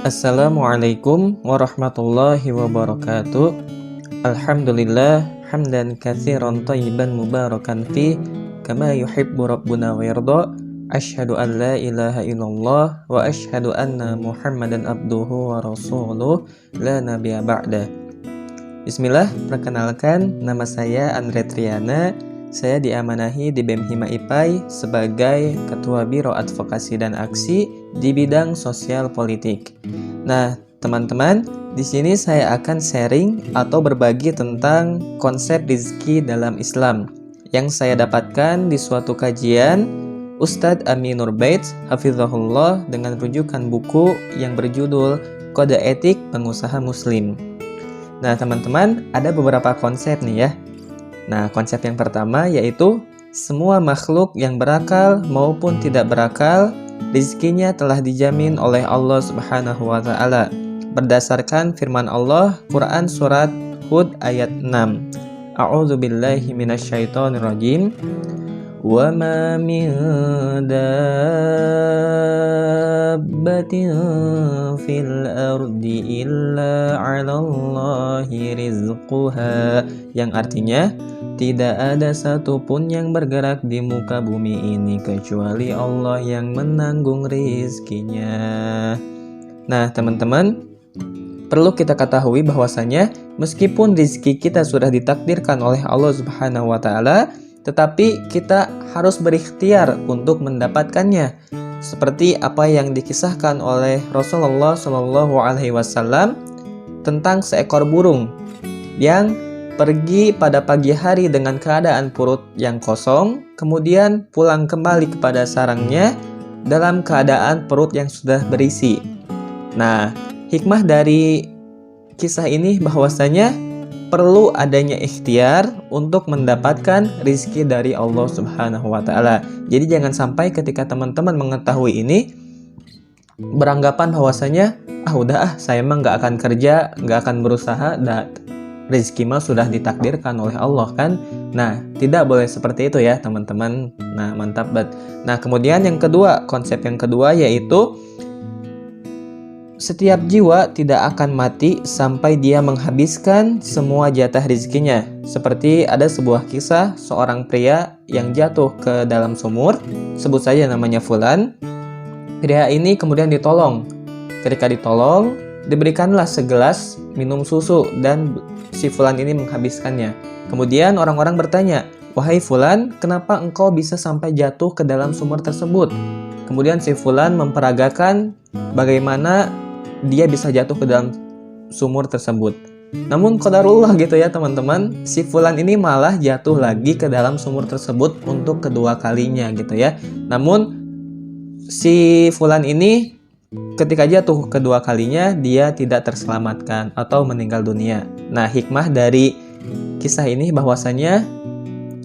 Assalamualaikum warahmatullahi wabarakatuh. Alhamdulillah hamdan katsiran thayyiban mubarakan fi kama yuhibbu rabbuna wa yarda. Asyhadu an la ilaha illallah wa asyhadu anna Muhammadan abduhu wa rasuluh la nabiyya ba'da. Bismillah, perkenalkan nama saya Andre Triana. Saya diamanahi di BEM Hima IPAI sebagai Ketua Biro Advokasi dan Aksi di bidang sosial politik. Nah, teman-teman, di sini saya akan sharing atau berbagi tentang konsep rizki dalam Islam yang saya dapatkan di suatu kajian Ustadz Aminur Baits Hafizahullah dengan rujukan buku yang berjudul Kode Etik Pengusaha Muslim. Nah, teman-teman, ada beberapa konsep nih ya. Nah, konsep yang pertama yaitu semua makhluk yang berakal maupun tidak berakal, rizkinya telah dijamin oleh Allah Subhanahu wa Ta'ala berdasarkan firman Allah Quran surat Hud ayat 6. A'udzu billahi minasyaitonir rajim. Wa ma min dabbatin fil ardi illa 'alallahi rizquha, yang artinya tidak ada satupun yang bergerak di muka bumi ini kecuali Allah yang menanggung rizkinya. Nah, teman-teman, perlu kita ketahui bahwasanya meskipun rizki kita sudah ditakdirkan oleh Allah Subhanahu wa Ta'ala, tetapi kita harus berikhtiar untuk mendapatkannya. Seperti apa yang dikisahkan oleh Rasulullah Shallallahu Alaihi Wasallam tentang seekor burung yang pergi pada pagi hari dengan keadaan perut yang kosong, kemudian pulang kembali kepada sarangnya dalam keadaan perut yang sudah berisi. Nah, hikmah dari kisah ini bahwasanya perlu adanya ikhtiar untuk mendapatkan rizki dari Allah Subhanahu wa Ta'ala. Jadi jangan sampai ketika teman-teman mengetahui ini beranggapan bahwasanya saya emang gak akan kerja, gak akan berusaha, rizki mah sudah ditakdirkan oleh Allah kan. Nah, tidak boleh seperti itu ya teman-teman. Nah, mantap banget. Nah, kemudian yang kedua, konsep yang kedua yaitu setiap jiwa tidak akan mati sampai dia menghabiskan semua jatah rizkinya. Seperti ada sebuah kisah seorang pria yang jatuh ke dalam sumur, sebut saja namanya Fulan. Pria ini kemudian ditolong. Ketika ditolong, diberikanlah segelas minum susu dan si Fulan ini menghabiskannya. Kemudian orang-orang bertanya, "Wahai Fulan, kenapa engkau bisa sampai jatuh ke dalam sumur tersebut?" Kemudian si Fulan memperagakan bagaimana dia bisa jatuh ke dalam sumur tersebut. Namun qadarullah gitu ya teman-teman, si Fulan ini malah jatuh lagi ke dalam sumur tersebut untuk kedua kalinya gitu ya. Namun si Fulan ini ketika jatuh kedua kalinya dia tidak terselamatkan atau meninggal dunia. Nah, hikmah dari kisah ini bahwasanya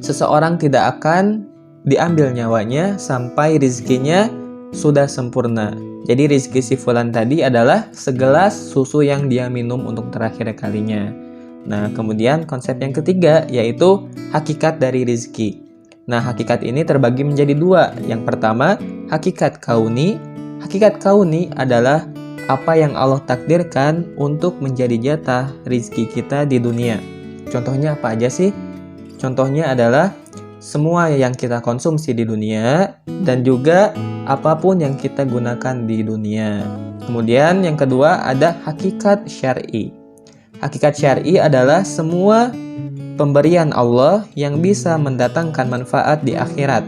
seseorang tidak akan diambil nyawanya sampai rizkinya sudah sempurna. Jadi rizki si Fulan tadi adalah segelas susu yang dia minum untuk terakhir kalinya. Nah, kemudian konsep yang ketiga yaitu hakikat dari rizki. Nah, hakikat ini terbagi menjadi dua. Yang pertama, hakikat kauni. Hakikat kauni adalah apa yang Allah takdirkan untuk menjadi jatah rizki kita di dunia. Contohnya apa aja sih? Contohnya adalah semua yang kita konsumsi di dunia dan juga apapun yang kita gunakan di dunia. Kemudian yang kedua ada hakikat syar'i. Hakikat syar'i adalah semua pemberian Allah yang bisa mendatangkan manfaat di akhirat.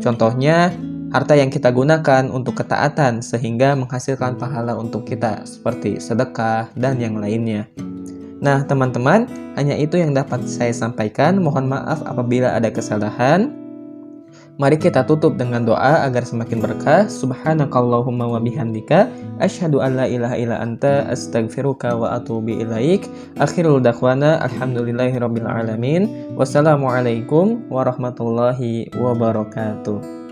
Contohnya harta yang kita gunakan untuk ketaatan sehingga menghasilkan pahala untuk kita seperti sedekah dan yang lainnya. Nah, teman-teman, hanya itu yang dapat saya sampaikan. Mohon maaf apabila ada kesalahan. Mari kita tutup dengan doa agar semakin berkah. Subhanakallahumma wa bihamdika asyhadu an la ilaha illa anta astaghfiruka wa atubu ilaik. Akhirul da'wana alhamdulillahirabbil alamin. Wassalamualaikum warahmatullahi wabarakatuh.